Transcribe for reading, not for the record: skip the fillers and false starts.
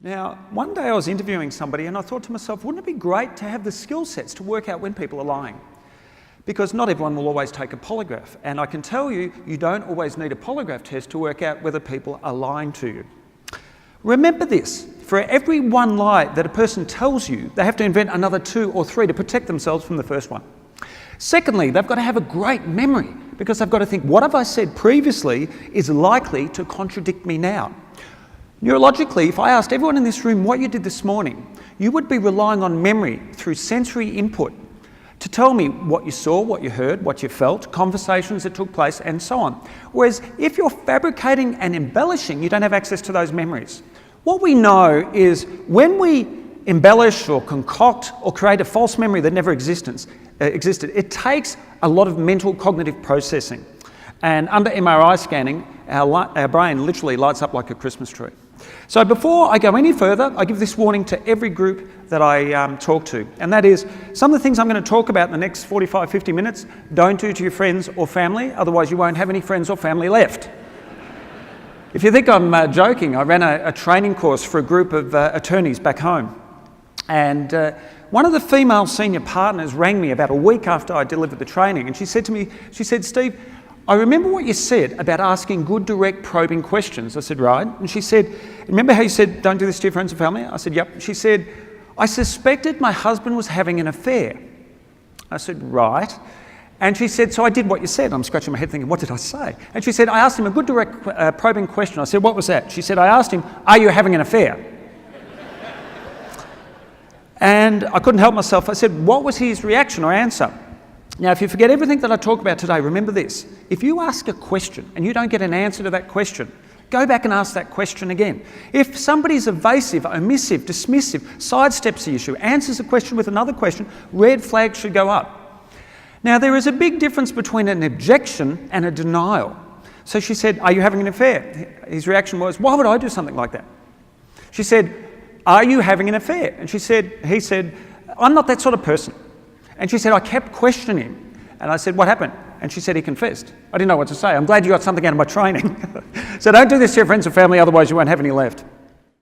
Now, one day I was interviewing somebody and I thought to myself, wouldn't it be great to have the skill sets to work out when people are lying? Because not everyone will always take a polygraph. And I can tell you, you don't always need a polygraph test to work out whether people are lying to you. Remember this, for every one lie that a person tells you, they have to invent another 2 or 3 to protect themselves from the first one. Secondly, they've got to have a great memory because they've got to think, what have I said previously is likely to contradict me now? Neurologically, if I asked everyone in this room what you did this morning, you would be relying on memory through sensory input to tell me what you saw, what you heard, what you felt, conversations that took place, and so on. Whereas if you're fabricating and embellishing, you don't have access to those memories. What we know is when we embellish or concoct or create a false memory that never existed, it takes a lot of mental cognitive processing. And under MRI scanning, our brain literally lights up like a Christmas tree. So before I go any further, I give this warning to every group that I talk to, and that is some of the things I'm going to talk about in the next 45, 50 minutes, don't do to your friends or family, otherwise you won't have any friends or family left. If you think I'm joking, I ran a training course for a group of attorneys back home, and one of the female senior partners rang me about a week after I delivered the training, and she said to me, Steve, I remember what you said about asking good, direct, probing questions. I said, right. And she said, remember how you said, don't do this to your friends and family? I said, yep. She said, I suspected my husband was having an affair. I said, right. And she said, so I did what you said. I'm scratching my head thinking, what did I say? And she said, I asked him a good, direct, probing question. I said, what was that? She said, I asked him, are you having an affair? And I couldn't help myself. I said, what was his reaction or answer? Now, if you forget everything that I talk about today, remember this. If you ask a question and you don't get an answer to that question, go back and ask that question again. If somebody's evasive, omissive, dismissive, sidesteps the issue, answers a question with another question, red flag should go up. Now, there is a big difference between an objection and a denial. So she said, are you having an affair? His reaction was, why would I do something like that? She said, are you having an affair? And he said, I'm not that sort of person. And she said, I kept questioning him. And I said, what happened? And she said, he confessed. I didn't know what to say. I'm glad you got something out of my training. So don't do this to your friends and family, otherwise you won't have any left.